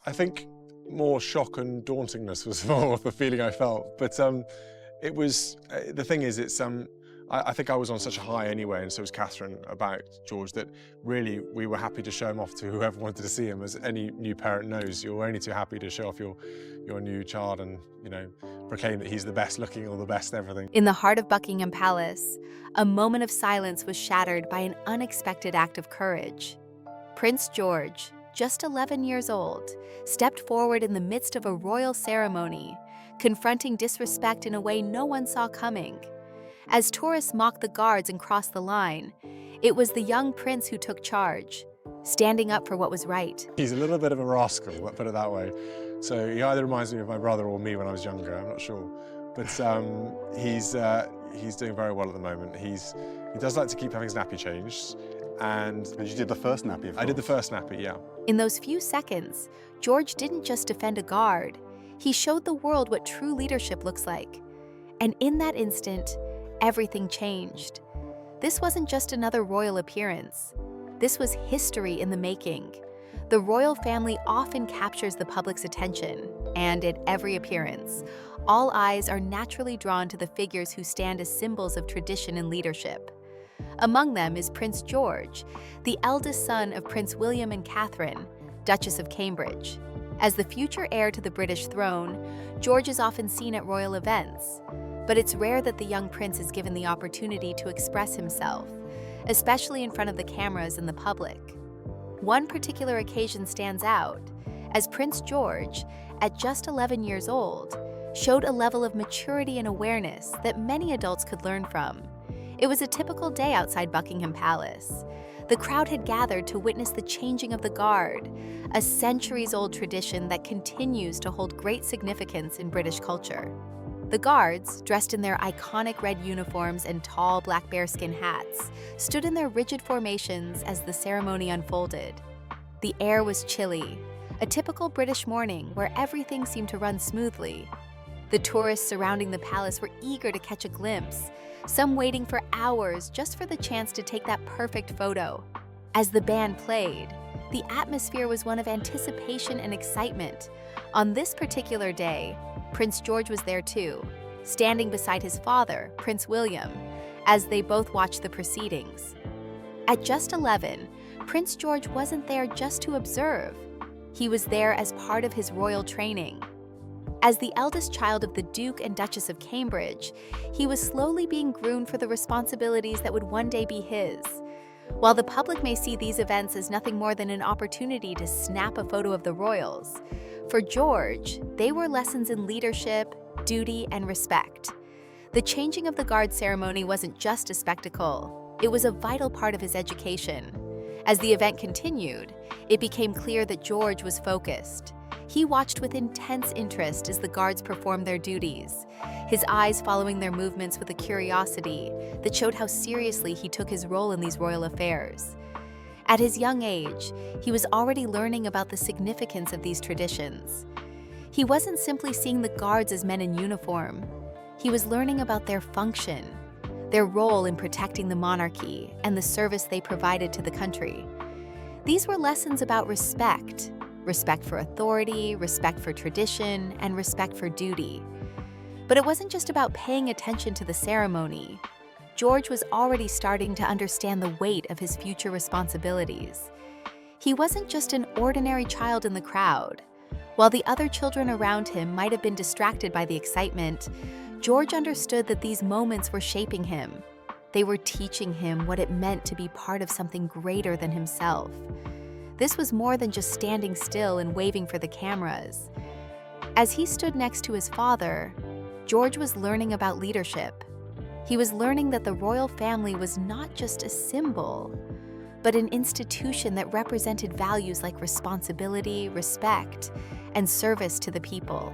I think more shock and dauntingness was more of the feeling I felt. But it was, the thing is, I think I was on such a high anyway, and so was Catherine, about George, that really we were happy to show him off to whoever wanted to see him. As any new parent knows, you're only too happy to show off your new child and, you know, proclaim that he's the best looking or the best everything. In the heart of Buckingham Palace, a moment of silence was shattered by an unexpected act of courage. Prince George, just 11 years old, stepped forward in the midst of a royal ceremony, confronting disrespect in a way no one saw coming. As tourists mocked the guards and crossed the line, it was the young prince who took charge, standing up for what was right. He's a little bit of a rascal, let's put it that way. So he either reminds me of my brother or me when I was younger, I'm not sure. But he's doing very well at the moment. He does like to keep having his nappy changed. And you did the first nappy, of course. I did the first nappy, yeah. In those few seconds, George didn't just defend a guard. He showed the world what true leadership looks like. And in that instant, everything changed. This wasn't just another royal appearance. This was history in the making. The royal family often captures the public's attention, and at every appearance, all eyes are naturally drawn to the figures who stand as symbols of tradition and leadership. Among them is Prince George, the eldest son of Prince William and Catherine, Duchess of Cambridge. As the future heir to the British throne, George is often seen at royal events, but it's rare that the young prince is given the opportunity to express himself, especially in front of the cameras and the public. One particular occasion stands out, as Prince George, at just 11 years old, showed a level of maturity and awareness that many adults could learn from. It was a typical day outside Buckingham Palace. The crowd had gathered to witness the changing of the guard, a centuries-old tradition that continues to hold great significance in British culture. The guards, dressed in their iconic red uniforms and tall black bearskin hats, stood in their rigid formations as the ceremony unfolded. The air was chilly, a typical British morning where everything seemed to run smoothly. The tourists surrounding the palace were eager to catch a glimpse, some waiting for hours just for the chance to take that perfect photo. As the band played, the atmosphere was one of anticipation and excitement. On this particular day, Prince George was there too, standing beside his father, Prince William, as they both watched the proceedings. At just 11, Prince George wasn't there just to observe. He was there as part of his royal training. As the eldest child of the Duke and Duchess of Cambridge, he was slowly being groomed for the responsibilities that would one day be his. While the public may see these events as nothing more than an opportunity to snap a photo of the royals, for George, they were lessons in leadership, duty, and respect. The changing of the guard ceremony wasn't just a spectacle, it was a vital part of his education. As the event continued, it became clear that George was focused. He watched with intense interest as the guards performed their duties, his eyes following their movements with a curiosity that showed how seriously he took his role in these royal affairs. At his young age, he was already learning about the significance of these traditions. He wasn't simply seeing the guards as men in uniform. He was learning about their function, their role in protecting the monarchy, and the service they provided to the country. These were lessons about respect for authority, respect for tradition, and respect for duty. But it wasn't just about paying attention to the ceremony. George was already starting to understand the weight of his future responsibilities. He wasn't just an ordinary child in the crowd. While the other children around him might have been distracted by the excitement, George understood that these moments were shaping him. They were teaching him what it meant to be part of something greater than himself. This was more than just standing still and waving for the cameras. As he stood next to his father, George was learning about leadership. He was learning that the royal family was not just a symbol, but an institution that represented values like responsibility, respect, and service to the people.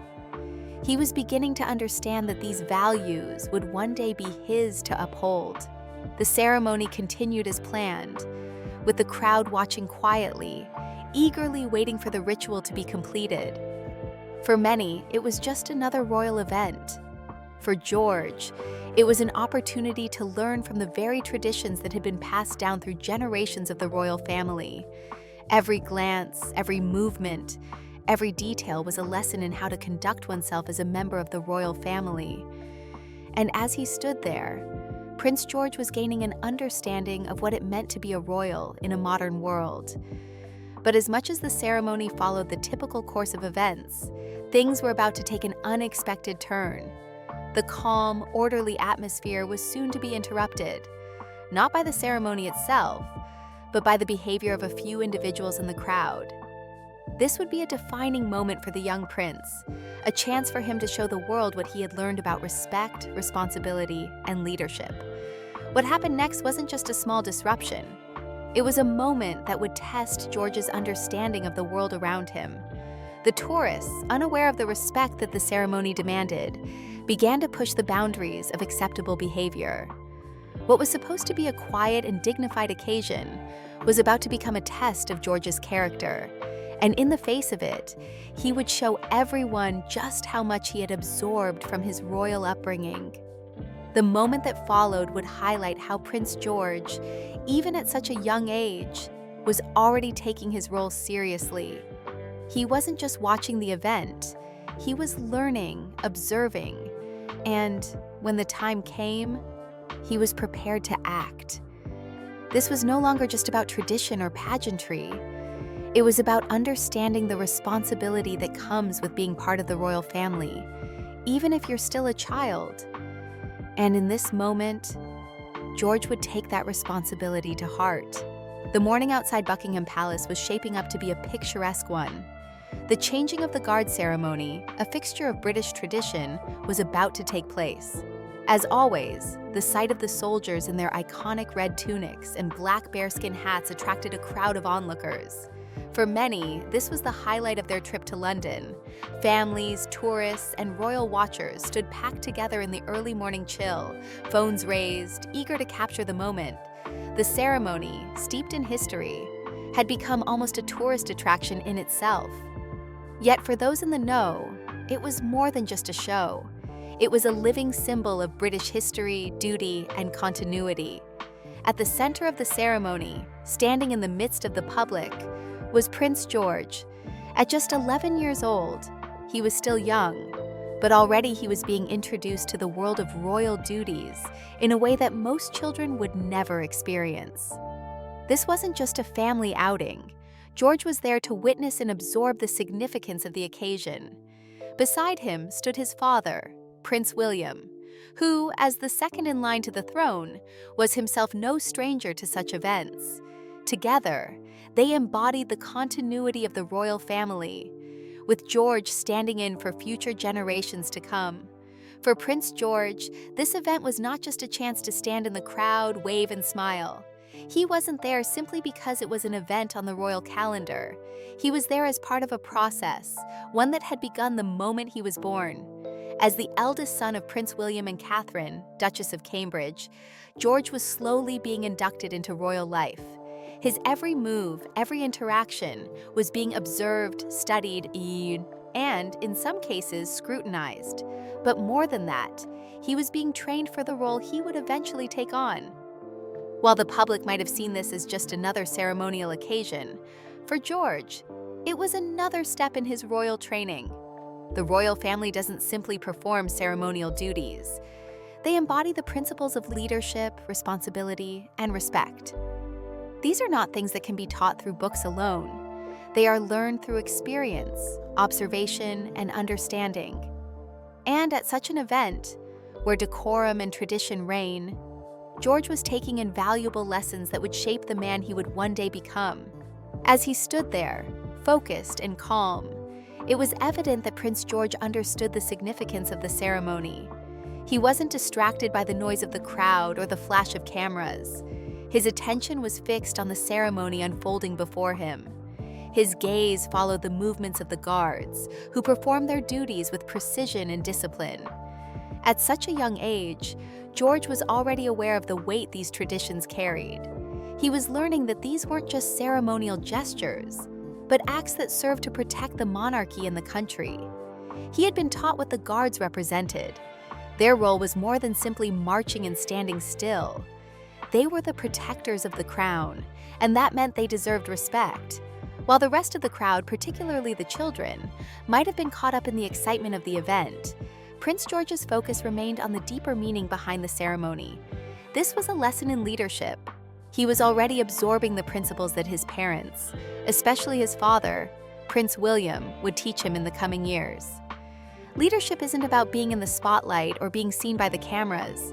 He was beginning to understand that these values would one day be his to uphold. The ceremony continued as planned, with the crowd watching quietly, eagerly waiting for the ritual to be completed. For many, it was just another royal event. For George, it was an opportunity to learn from the very traditions that had been passed down through generations of the royal family. Every glance, every movement, Every detail was a lesson in how to conduct oneself as a member of the royal family. And as he stood there, Prince George was gaining an understanding of what it meant to be a royal in a modern world. But as much as the ceremony followed the typical course of events, things were about to take an unexpected turn. The calm, orderly atmosphere was soon to be interrupted, not by the ceremony itself, but by the behavior of a few individuals in the crowd. This would be a defining moment for the young prince, a chance for him to show the world what he had learned about respect, responsibility, and leadership. What happened next wasn't just a small disruption. It was a moment that would test George's understanding of the world around him. The tourists, unaware of the respect that the ceremony demanded, began to push the boundaries of acceptable behavior. What was supposed to be a quiet and dignified occasion was about to become a test of George's character. And in the face of it, he would show everyone just how much he had absorbed from his royal upbringing. The moment that followed would highlight how Prince George, even at such a young age, was already taking his role seriously. He wasn't just watching the event, he was learning, observing, and when the time came, he was prepared to act. This was no longer just about tradition or pageantry. It was about understanding the responsibility that comes with being part of the royal family, even if you're still a child. And in this moment, George would take that responsibility to heart. The morning outside Buckingham Palace was shaping up to be a picturesque one. The changing of the guard ceremony, a fixture of British tradition, was about to take place. As always, the sight of the soldiers in their iconic red tunics and black bearskin hats attracted a crowd of onlookers. For many, this was the highlight of their trip to London. Families, tourists, and royal watchers stood packed together in the early morning chill, phones raised, eager to capture the moment. The ceremony, steeped in history, had become almost a tourist attraction in itself. Yet for those in the know, it was more than just a show. It was a living symbol of British history, duty, and continuity. At the center of the ceremony, standing in the midst of the public, was Prince George. At just 11 years old, he was still young, but already he was being introduced to the world of royal duties in a way that most children would never experience. This wasn't just a family outing. George was there to witness and absorb the significance of the occasion. Beside him stood his father, Prince William, who, as the second in line to the throne, was himself no stranger to such events. Together, they embodied the continuity of the royal family, with George standing in for future generations to come. For Prince George, this event was not just a chance to stand in the crowd, wave, and smile. He wasn't there simply because it was an event on the royal calendar. He was there as part of a process, one that had begun the moment he was born. As the eldest son of Prince William and Catherine, Duchess of Cambridge, George was slowly being inducted into royal life. His every move, every interaction was being observed, studied, and, in some cases, scrutinized. But more than that, he was being trained for the role he would eventually take on. While the public might have seen this as just another ceremonial occasion, for George, it was another step in his royal training. The royal family doesn't simply perform ceremonial duties. They embody the principles of leadership, responsibility, and respect. These are not things that can be taught through books alone. They are learned through experience, observation, and understanding. And at such an event, where decorum and tradition reign, George was taking invaluable lessons that would shape the man he would one day become. As he stood there, focused and calm, it was evident that Prince George understood the significance of the ceremony. He wasn't distracted by the noise of the crowd or the flash of cameras. His attention was fixed on the ceremony unfolding before him. His gaze followed the movements of the guards, who performed their duties with precision and discipline. At such a young age, George was already aware of the weight these traditions carried. He was learning that these weren't just ceremonial gestures, but acts that served to protect the monarchy and the country. He had been taught what the guards represented. Their role was more than simply marching and standing still. They were the protectors of the crown, and that meant they deserved respect. While the rest of the crowd, particularly the children, might have been caught up in the excitement of the event, Prince George's focus remained on the deeper meaning behind the ceremony. This was a lesson in leadership. He was already absorbing the principles that his parents, especially his father, Prince William, would teach him in the coming years. Leadership isn't about being in the spotlight or being seen by the cameras.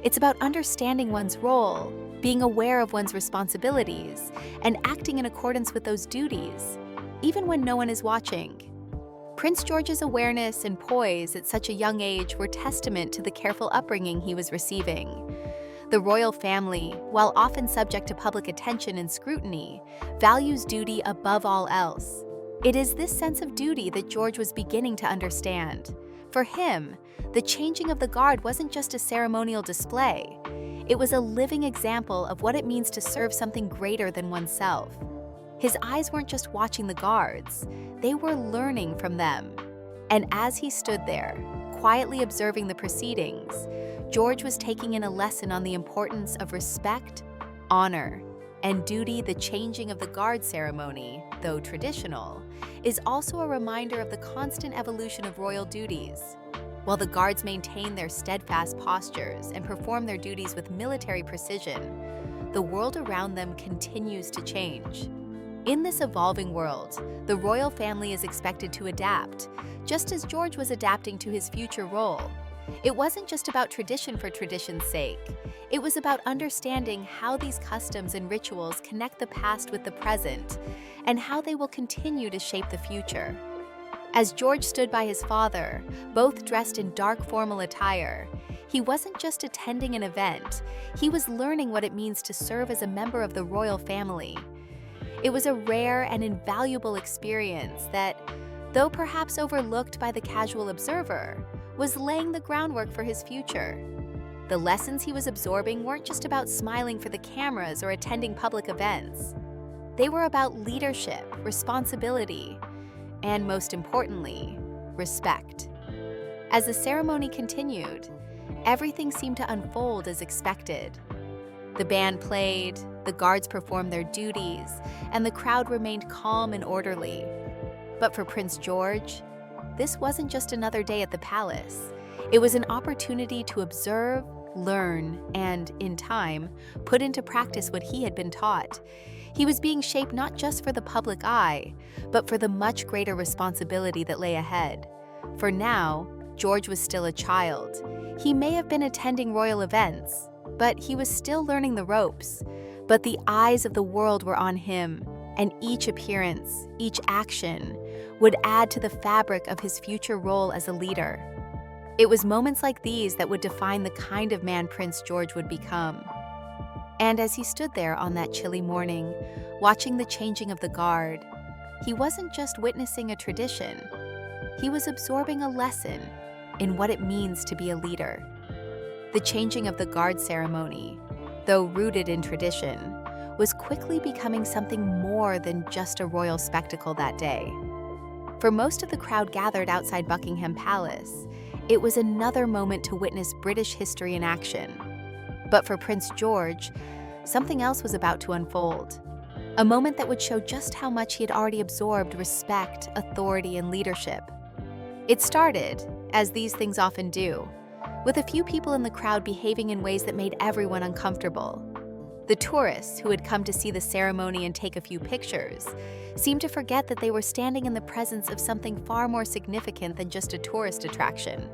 It's about understanding one's role, being aware of one's responsibilities, and acting in accordance with those duties, even when no one is watching. Prince George's awareness and poise at such a young age were testament to the careful upbringing he was receiving. The royal family, while often subject to public attention and scrutiny, values duty above all else. It is this sense of duty that George was beginning to understand. For him, the changing of the guard wasn't just a ceremonial display. It was a living example of what it means to serve something greater than oneself. His eyes weren't just watching the guards, they were learning from them. And as he stood there, quietly observing the proceedings, George was taking in a lesson on the importance of respect, honor, and duty. The changing of the guard ceremony, though traditional, is also a reminder of the constant evolution of royal duties. While the guards maintain their steadfast postures and perform their duties with military precision, the world around them continues to change. In this evolving world, the royal family is expected to adapt, just as George was adapting to his future role. It wasn't just about tradition for tradition's sake. It was about understanding how these customs and rituals connect the past with the present, and how they will continue to shape the future. As George stood by his father, both dressed in dark formal attire, he wasn't just attending an event, he was learning what it means to serve as a member of the royal family. It was a rare and invaluable experience that, though perhaps overlooked by the casual observer, was laying the groundwork for his future. The lessons he was absorbing weren't just about smiling for the cameras or attending public events. They were about leadership, responsibility, and most importantly, respect. As the ceremony continued, everything seemed to unfold as expected. The band played, the guards performed their duties, and the crowd remained calm and orderly. But for Prince George, this wasn't just another day at the palace. It was an opportunity to observe, learn, and, in time, put into practice what he had been taught. He was being shaped not just for the public eye, but for the much greater responsibility that lay ahead. For now, George was still a child. He may have been attending royal events, but he was still learning the ropes. But the eyes of the world were on him, and each appearance, each action, would add to the fabric of his future role as a leader. It was moments like these that would define the kind of man Prince George would become. And as he stood there on that chilly morning, watching the changing of the guard, he wasn't just witnessing a tradition. He was absorbing a lesson in what it means to be a leader. The changing of the guard ceremony, though rooted in tradition, was quickly becoming something more than just a royal spectacle that day. For most of the crowd gathered outside Buckingham Palace, it was another moment to witness British history in action. But for Prince George, something else was about to unfold. A moment that would show just how much he had already absorbed respect, authority, and leadership. It started, as these things often do, with a few people in the crowd behaving in ways that made everyone uncomfortable. The tourists, who had come to see the ceremony and take a few pictures, seemed to forget that they were standing in the presence of something far more significant than just a tourist attraction.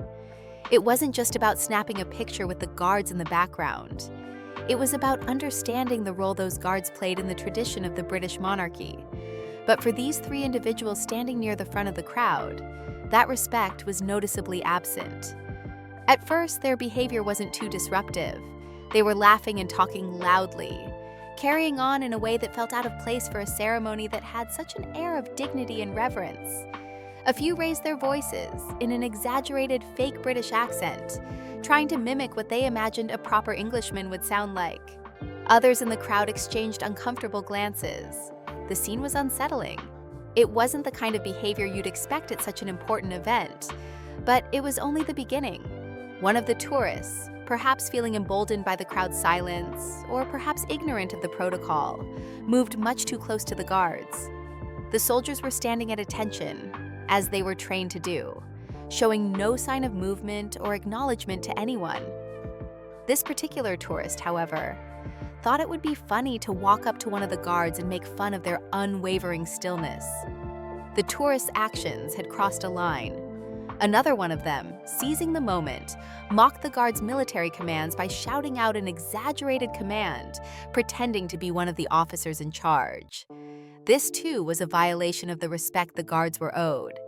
It wasn't just about snapping a picture with the guards in the background. It was about understanding the role those guards played in the tradition of the British monarchy. But for these three individuals standing near the front of the crowd, that respect was noticeably absent. At first, their behavior wasn't too disruptive. They were laughing and talking loudly, carrying on in a way that felt out of place for a ceremony that had such an air of dignity and reverence. A few raised their voices in an exaggerated fake British accent, trying to mimic what they imagined a proper Englishman would sound like. Others in the crowd exchanged uncomfortable glances. The scene was unsettling. It wasn't the kind of behavior you'd expect at such an important event, but it was only the beginning. One of the tourists, perhaps feeling emboldened by the crowd's silence, or perhaps ignorant of the protocol, moved much too close to the guards. The soldiers were standing at attention, as they were trained to do, showing no sign of movement or acknowledgement to anyone. This particular tourist, however, thought it would be funny to walk up to one of the guards and make fun of their unwavering stillness. The tourist's actions had crossed a line. Another one of them, seizing the moment, mocked the guard's military commands by shouting out an exaggerated command, pretending to be one of the officers in charge. This, too, was a violation of the respect the guards were owed.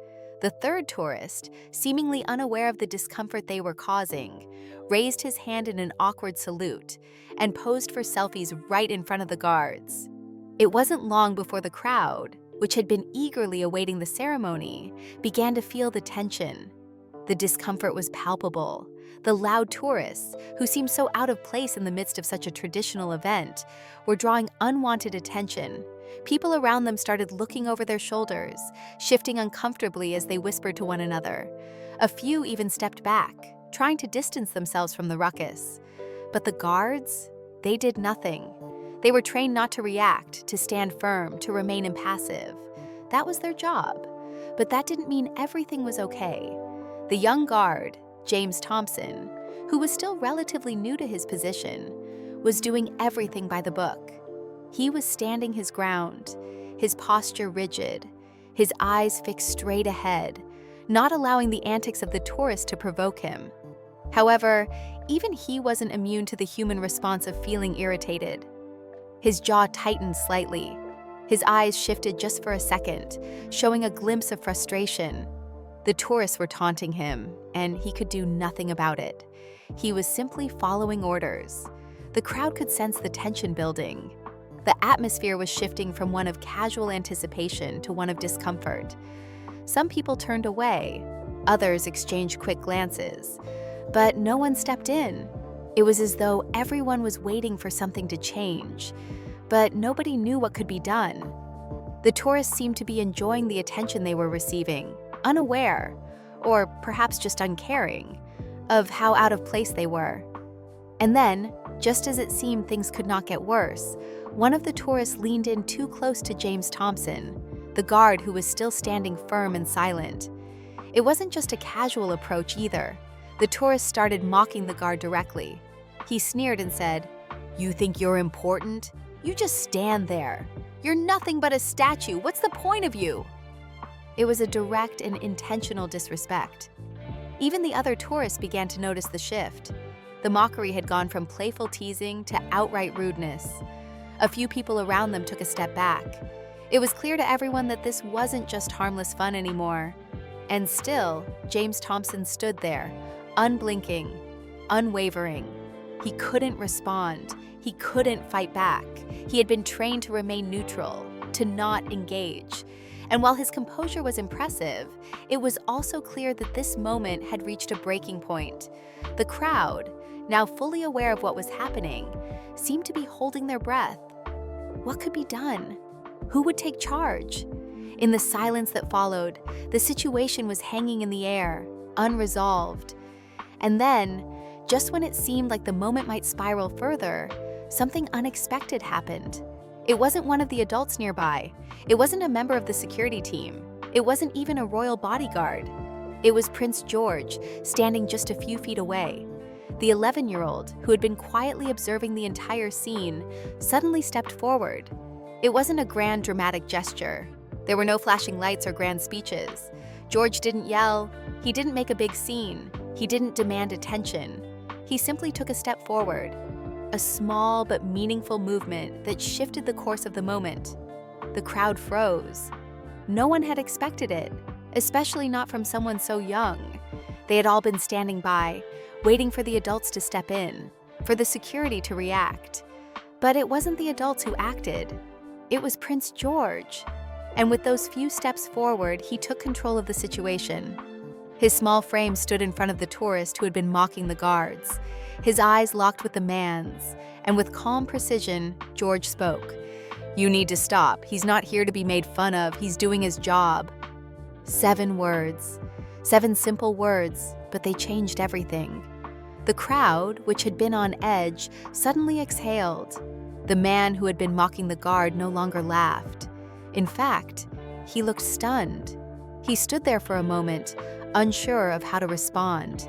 The third tourist, seemingly unaware of the discomfort they were causing, raised his hand in an awkward salute and posed for selfies right in front of the guards. It wasn't long before the crowd, which had been eagerly awaiting the ceremony, began to feel the tension. The discomfort was palpable. The loud tourists, who seemed so out of place in the midst of such a traditional event, were drawing unwanted attention. People around them started looking over their shoulders, shifting uncomfortably as they whispered to one another. A few even stepped back, trying to distance themselves from the ruckus. But the guards, they did nothing. They were trained not to react, to stand firm, to remain impassive. That was their job. But that didn't mean everything was okay. The young guard, James Thompson, who was still relatively new to his position, was doing everything by the book. He was standing his ground, his posture rigid, his eyes fixed straight ahead, not allowing the antics of the tourist to provoke him. However, even he wasn't immune to the human response of feeling irritated. His jaw tightened slightly. His eyes shifted just for a second, showing a glimpse of frustration. The tourists were taunting him, and he could do nothing about it. He was simply following orders. The crowd could sense the tension building. The atmosphere was shifting from one of casual anticipation to one of discomfort. Some people turned away, others exchanged quick glances, but no one stepped in. It was as though everyone was waiting for something to change, but nobody knew what could be done. The tourists seemed to be enjoying the attention they were receiving, unaware, or perhaps just uncaring, of how out of place they were. And then, just as it seemed things could not get worse, one of the tourists leaned in too close to James Thompson, the guard who was still standing firm and silent. It wasn't just a casual approach either. The tourist started mocking the guard directly. He sneered and said, "You think you're important? You just stand there. You're nothing but a statue. What's the point of you?" It was a direct and intentional disrespect. Even the other tourists began to notice the shift. The mockery had gone from playful teasing to outright rudeness. A few people around them took a step back. It was clear to everyone that this wasn't just harmless fun anymore. And still, James Thompson stood there, unblinking, unwavering. He couldn't respond. He couldn't fight back. He had been trained to remain neutral, to not engage. And while his composure was impressive, it was also clear that this moment had reached a breaking point. The crowd, now fully aware of what was happening, seemed to be holding their breath. What could be done? Who would take charge? In the silence that followed, the situation was hanging in the air, unresolved. And then, just when it seemed like the moment might spiral further, something unexpected happened. It wasn't one of the adults nearby. It wasn't a member of the security team. It wasn't even a royal bodyguard. It was Prince George, standing just a few feet away. The 11-year-old, who had been quietly observing the entire scene, suddenly stepped forward. It wasn't a grand dramatic gesture. There were no flashing lights or grand speeches. George didn't yell. He didn't make a big scene. He didn't demand attention. He simply took a step forward. A small but meaningful movement that shifted the course of the moment. The crowd froze. No one had expected it, especially not from someone so young. They had all been standing by, waiting for the adults to step in, for the security to react. But it wasn't the adults who acted. It was Prince George. And with those few steps forward, he took control of the situation. His small frame stood in front of the tourist who had been mocking the guards. His eyes locked with the man's, and with calm precision, George spoke. "You need to stop. He's not here to be made fun of. He's doing his job." 7 words. 7 simple words, but they changed everything. The crowd, which had been on edge, suddenly exhaled. The man who had been mocking the guard no longer laughed. In fact, he looked stunned. He stood there for a moment, unsure of how to respond.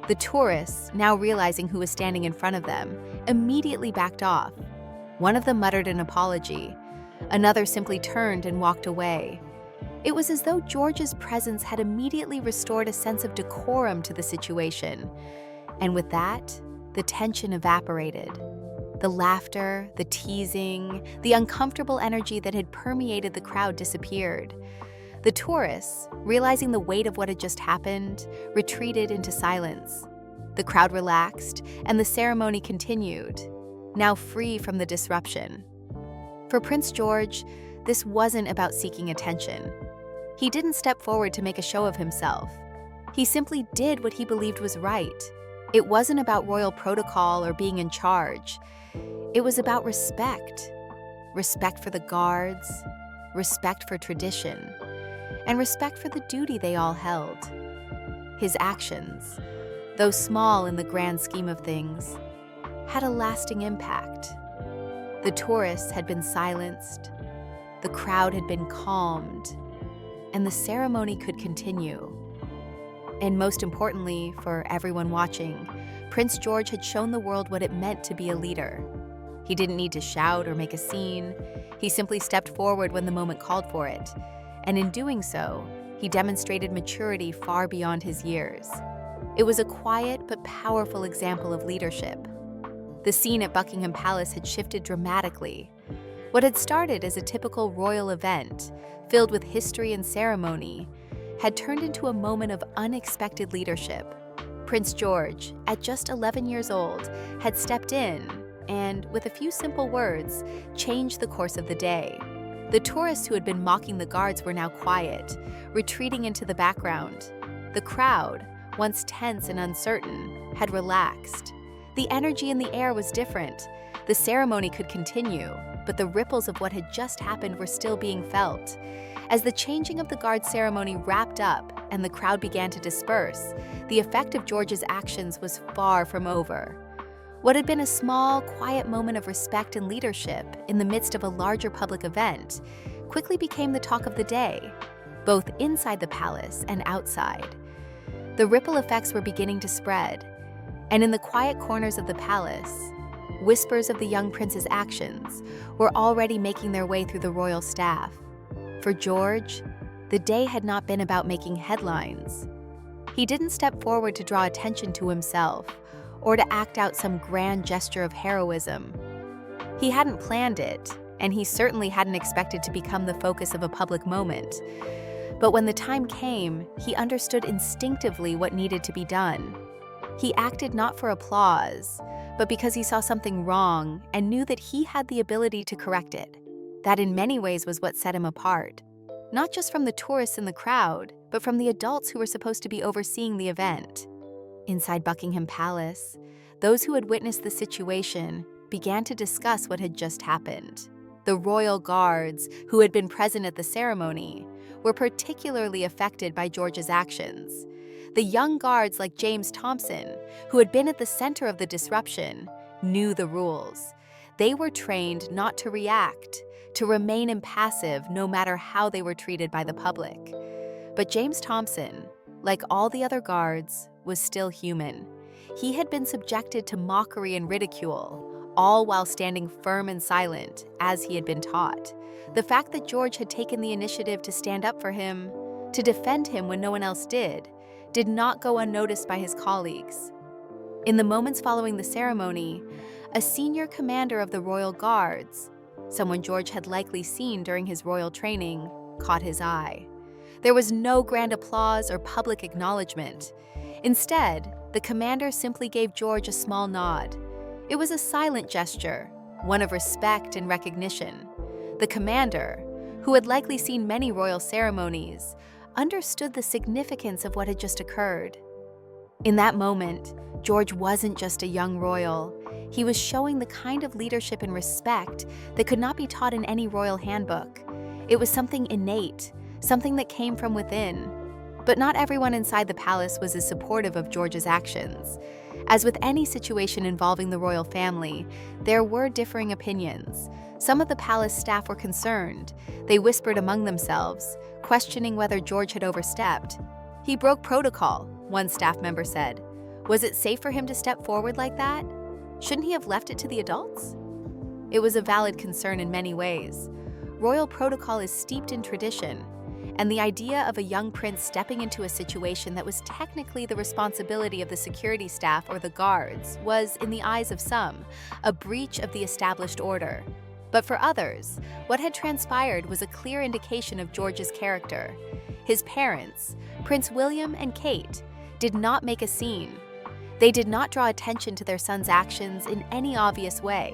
The tourists, now realizing who was standing in front of them, immediately backed off. One of them muttered an apology. Another simply turned and walked away. It was as though George's presence had immediately restored a sense of decorum to the situation. And with that, the tension evaporated. The laughter, the teasing, the uncomfortable energy that had permeated the crowd disappeared. The tourists, realizing the weight of what had just happened, retreated into silence. The crowd relaxed, and the ceremony continued, now free from the disruption. For Prince George, this wasn't about seeking attention. He didn't step forward to make a show of himself. He simply did what he believed was right. It wasn't about royal protocol or being in charge. It was about respect. Respect for the guards, respect for tradition, and respect for the duty they all held. His actions, though small in the grand scheme of things, had a lasting impact. The tourists had been silenced, the crowd had been calmed, and the ceremony could continue. And most importantly, for everyone watching, Prince George had shown the world what it meant to be a leader. He didn't need to shout or make a scene. He simply stepped forward when the moment called for it. And in doing so, he demonstrated maturity far beyond his years. It was a quiet but powerful example of leadership. The scene at Buckingham Palace had shifted dramatically. What had started as a typical royal event, filled with history and ceremony, had turned into a moment of unexpected leadership. Prince George, at just 11 years old, had stepped in and, with a few simple words, changed the course of the day. The tourists who had been mocking the guards were now quiet, retreating into the background. The crowd, once tense and uncertain, had relaxed. The energy in the air was different. The ceremony could continue, but the ripples of what had just happened were still being felt. As the changing of the guard ceremony wrapped up and the crowd began to disperse, the effect of George's actions was far from over. What had been a small, quiet moment of respect and leadership in the midst of a larger public event quickly became the talk of the day, both inside the palace and outside. The ripple effects were beginning to spread, and in the quiet corners of the palace, whispers of the young prince's actions were already making their way through the royal staff. For George, the day had not been about making headlines. He didn't step forward to draw attention to himself or to act out some grand gesture of heroism. He hadn't planned it, and he certainly hadn't expected to become the focus of a public moment. But when the time came, he understood instinctively what needed to be done. He acted not for applause, but because he saw something wrong and knew that he had the ability to correct it. That in many ways was what set him apart, not just from the tourists in the crowd, but from the adults who were supposed to be overseeing the event. Inside Buckingham Palace, those who had witnessed the situation began to discuss what had just happened. The royal guards, who had been present at the ceremony, were particularly affected by George's actions. The young guards like James Thompson, who had been at the center of the disruption, knew the rules. They were trained not to react, to remain impassive no matter how they were treated by the public. But James Thompson, like all the other guards, was still human. He had been subjected to mockery and ridicule, all while standing firm and silent, as he had been taught. The fact that George had taken the initiative to stand up for him, to defend him when no one else did not go unnoticed by his colleagues. In the moments following the ceremony, a senior commander of the Royal Guards, someone George had likely seen during his royal training, caught his eye. There was no grand applause or public acknowledgement. Instead, the commander simply gave George a small nod. It was a silent gesture, one of respect and recognition. The commander, who had likely seen many royal ceremonies, understood the significance of what had just occurred. In that moment, George wasn't just a young royal. He was showing the kind of leadership and respect that could not be taught in any royal handbook. It was something innate, something that came from within. But not everyone inside the palace was as supportive of George's actions. As with any situation involving the royal family, there were differing opinions. Some of the palace staff were concerned. They whispered among themselves, questioning whether George had overstepped. "He broke protocol," one staff member said. "Was it safe for him to step forward like that? Shouldn't he have left it to the adults?" It was a valid concern in many ways. Royal protocol is steeped in tradition, and the idea of a young prince stepping into a situation that was technically the responsibility of the security staff or the guards was, in the eyes of some, a breach of the established order. But for others, what had transpired was a clear indication of George's character. His parents, Prince William and Kate, did not make a scene. They did not draw attention to their son's actions in any obvious way.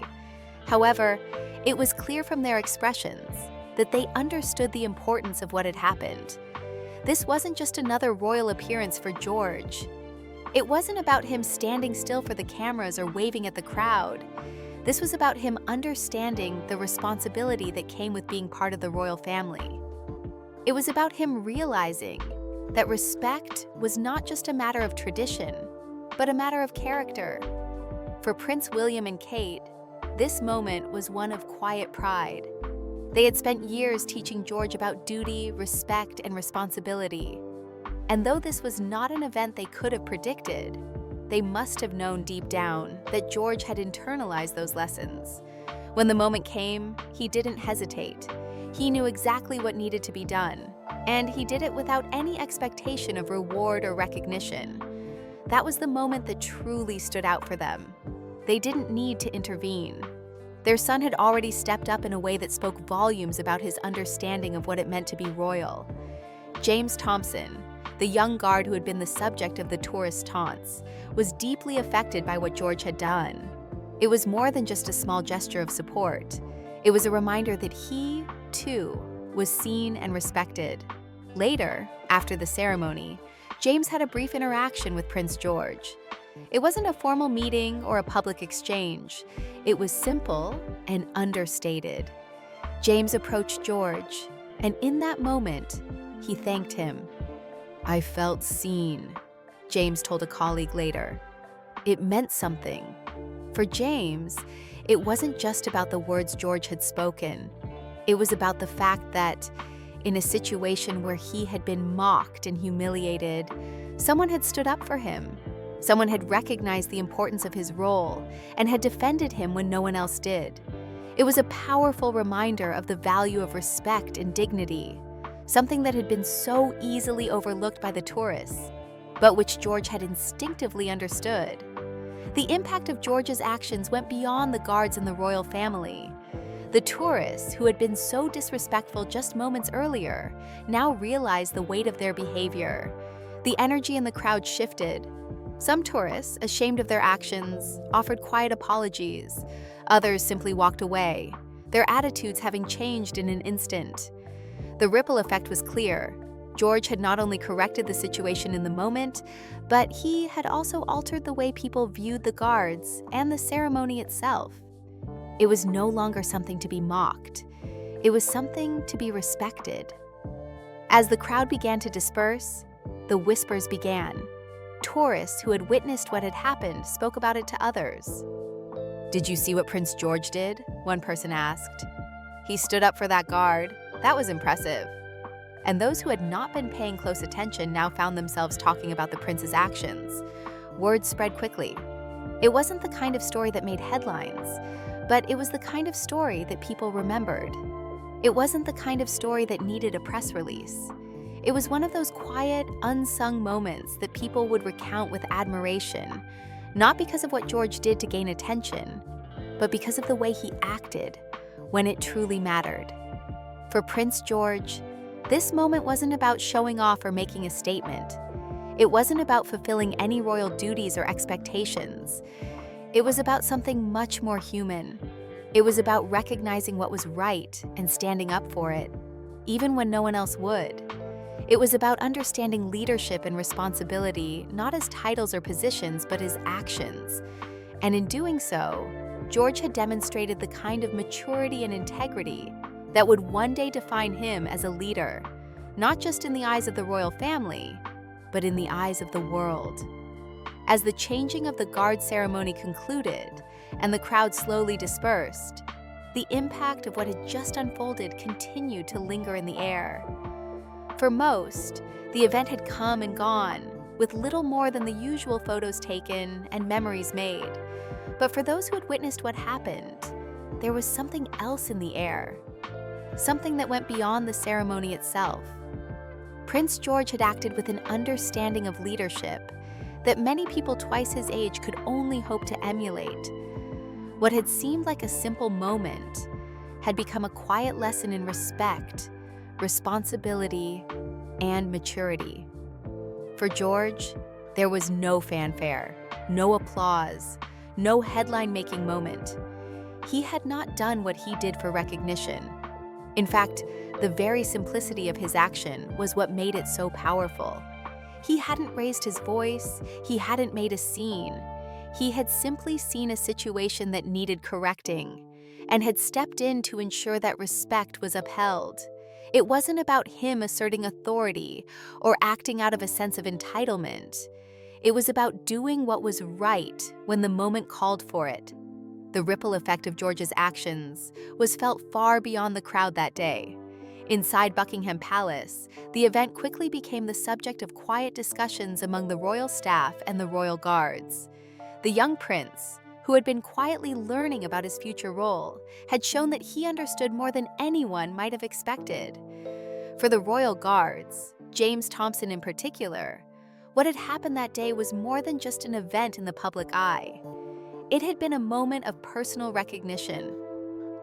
However, it was clear from their expressions that they understood the importance of what had happened. This wasn't just another royal appearance for George. It wasn't about him standing still for the cameras or waving at the crowd. This was about him understanding the responsibility that came with being part of the royal family. It was about him realizing that respect was not just a matter of tradition, but a matter of character. For Prince William and Kate, this moment was one of quiet pride. They had spent years teaching George about duty, respect, and responsibility. And though this was not an event they could have predicted, they must have known deep down that George had internalized those lessons. When the moment came, he didn't hesitate. He knew exactly what needed to be done, and he did it without any expectation of reward or recognition. That was the moment that truly stood out for them. They didn't need to intervene. Their son had already stepped up in a way that spoke volumes about his understanding of what it meant to be royal. James Thompson, the young guard who had been the subject of the tourist taunts, was deeply affected by what George had done. It was more than just a small gesture of support. It was a reminder that he, too, was seen and respected. Later, after the ceremony, James had a brief interaction with Prince George. It wasn't a formal meeting or a public exchange. It was simple and understated. James approached George, and in that moment, he thanked him. "I felt seen," James told a colleague later. It meant something. For James, it wasn't just about the words George had spoken. It was about the fact that, in a situation where he had been mocked and humiliated, someone had stood up for him. Someone had recognized the importance of his role and had defended him when no one else did. It was a powerful reminder of the value of respect and dignity, something that had been so easily overlooked by the tourists, but which George had instinctively understood. The impact of George's actions went beyond the guards and the royal family. The tourists, who had been so disrespectful just moments earlier, now realized the weight of their behavior. The energy in the crowd shifted. Some tourists, ashamed of their actions, offered quiet apologies. Others simply walked away, their attitudes having changed in an instant. The ripple effect was clear. George had not only corrected the situation in the moment, but he had also altered the way people viewed the guards and the ceremony itself. It was no longer something to be mocked. It was something to be respected. As the crowd began to disperse, the whispers began. Tourists who had witnessed what had happened spoke about it to others. "Did you see what Prince George did?" one person asked. "He stood up for that guard. That was impressive." And those who had not been paying close attention now found themselves talking about the prince's actions. Word spread quickly. It wasn't the kind of story that made headlines, but it was the kind of story that people remembered. It wasn't the kind of story that needed a press release. It was one of those quiet, unsung moments that people would recount with admiration, not because of what George did to gain attention, but because of the way he acted when it truly mattered. For Prince George, this moment wasn't about showing off or making a statement. It wasn't about fulfilling any royal duties or expectations. It was about something much more human. It was about recognizing what was right and standing up for it, even when no one else would. It was about understanding leadership and responsibility, not as titles or positions, but as actions. And in doing so, George had demonstrated the kind of maturity and integrity that would one day define him as a leader, not just in the eyes of the royal family, but in the eyes of the world. As the changing of the guard ceremony concluded and the crowd slowly dispersed, the impact of what had just unfolded continued to linger in the air. For most, the event had come and gone, with little more than the usual photos taken and memories made. But for those who had witnessed what happened, there was something else in the air, something that went beyond the ceremony itself. Prince George had acted with an understanding of leadership that many people twice his age could only hope to emulate. What had seemed like a simple moment had become a quiet lesson in respect, responsibility, and maturity. For George, there was no fanfare, no applause, no headline-making moment. He had not done what he did for recognition. In fact, the very simplicity of his action was what made it so powerful. He hadn't raised his voice, he hadn't made a scene. He had simply seen a situation that needed correcting and had stepped in to ensure that respect was upheld. It wasn't about him asserting authority or acting out of a sense of entitlement. It was about doing what was right when the moment called for it. The ripple effect of George's actions was felt far beyond the crowd that day. Inside Buckingham Palace, the event quickly became the subject of quiet discussions among the royal staff and the royal guards. The young prince, who had been quietly learning about his future role, had shown that he understood more than anyone might have expected. For the royal guards, James Thompson in particular, what had happened that day was more than just an event in the public eye. It had been a moment of personal recognition.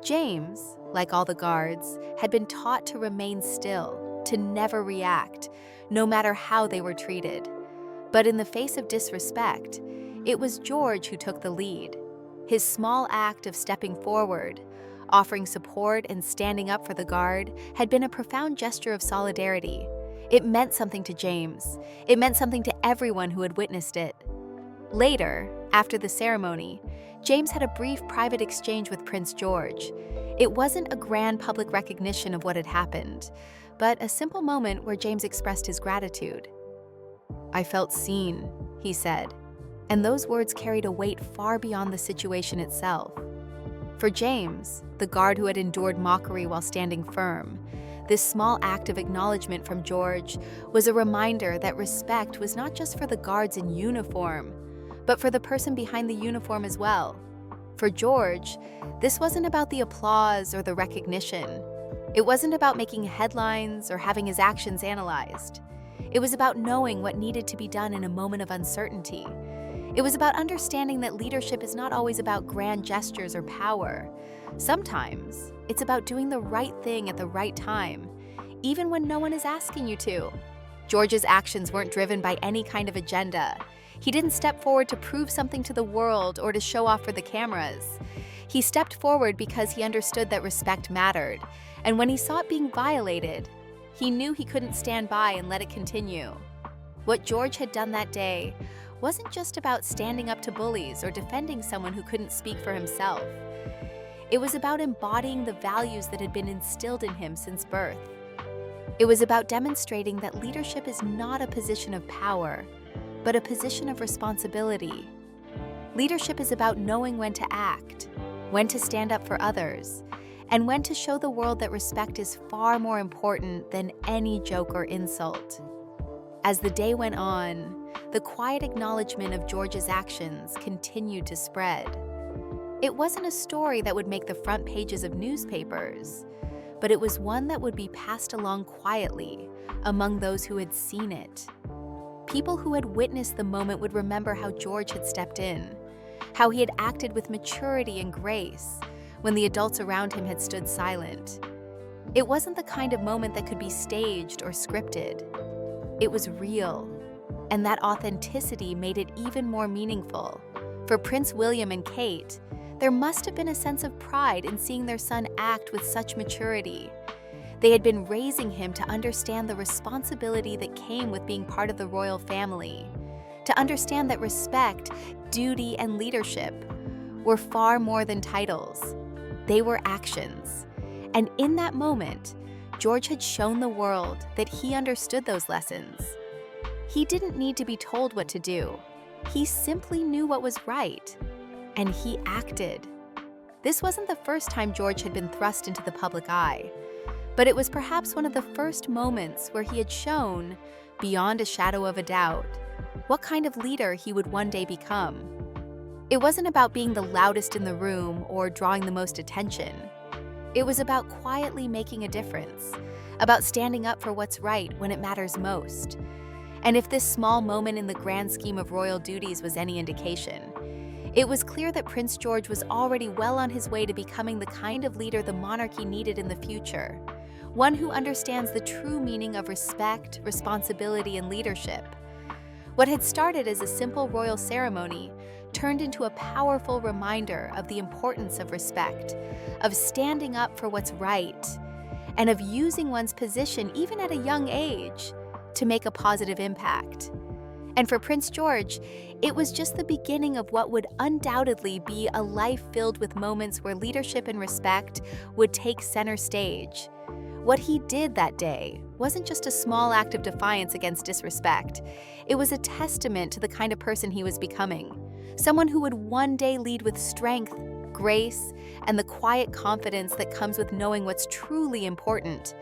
James, like all the guards, had been taught to remain still, to never react, no matter how they were treated. But in the face of disrespect, it was George who took the lead. His small act of stepping forward, offering support and standing up for the guard, had been a profound gesture of solidarity. It meant something to James. It meant something to everyone who had witnessed it. Later, after the ceremony, James had a brief private exchange with Prince George. It wasn't a grand public recognition of what had happened, but a simple moment where James expressed his gratitude. "I felt seen," he said, and those words carried a weight far beyond the situation itself. For James, the guard who had endured mockery while standing firm, this small act of acknowledgement from George was a reminder that respect was not just for the guards in uniform, but for the person behind the uniform as well. For George, this wasn't about the applause or the recognition. It wasn't about making headlines or having his actions analyzed. It was about knowing what needed to be done in a moment of uncertainty. It was about understanding that leadership is not always about grand gestures or power. Sometimes, it's about doing the right thing at the right time, even when no one is asking you to. George's actions weren't driven by any kind of agenda. He didn't step forward to prove something to the world or to show off for the cameras. He stepped forward because he understood that respect mattered, and when he saw it being violated, he knew he couldn't stand by and let it continue. What George had done that day wasn't just about standing up to bullies or defending someone who couldn't speak for himself. It was about embodying the values that had been instilled in him since birth. It was about demonstrating that leadership is not a position of power, but a position of responsibility. Leadership is about knowing when to act, when to stand up for others, and when to show the world that respect is far more important than any joke or insult. As the day went on, the quiet acknowledgement of George's actions continued to spread. It wasn't a story that would make the front pages of newspapers, but it was one that would be passed along quietly among those who had seen it. People who had witnessed the moment would remember how George had stepped in, how he had acted with maturity and grace when the adults around him had stood silent. It wasn't the kind of moment that could be staged or scripted. It was real, and that authenticity made it even more meaningful. For Prince William and Kate, there must have been a sense of pride in seeing their son act with such maturity. They had been raising him to understand the responsibility that came with being part of the royal family, to understand that respect, duty, and leadership were far more than titles. They were actions. And in that moment, George had shown the world that he understood those lessons. He didn't need to be told what to do. He simply knew what was right, and he acted. This wasn't the first time George had been thrust into the public eye, but it was perhaps one of the first moments where he had shown, beyond a shadow of a doubt, what kind of leader he would one day become. It wasn't about being the loudest in the room or drawing the most attention. It was about quietly making a difference, about standing up for what's right when it matters most. And if this small moment in the grand scheme of royal duties was any indication, it was clear that Prince George was already well on his way to becoming the kind of leader the monarchy needed in the future, one who understands the true meaning of respect, responsibility, and leadership. What had started as a simple royal ceremony turned into a powerful reminder of the importance of respect, of standing up for what's right, and of using one's position, even at a young age, to make a positive impact. And for Prince George, it was just the beginning of what would undoubtedly be a life filled with moments where leadership and respect would take center stage. What he did that day wasn't just a small act of defiance against disrespect. It was a testament to the kind of person he was becoming. Someone who would one day lead with strength, grace, and the quiet confidence that comes with knowing what's truly important.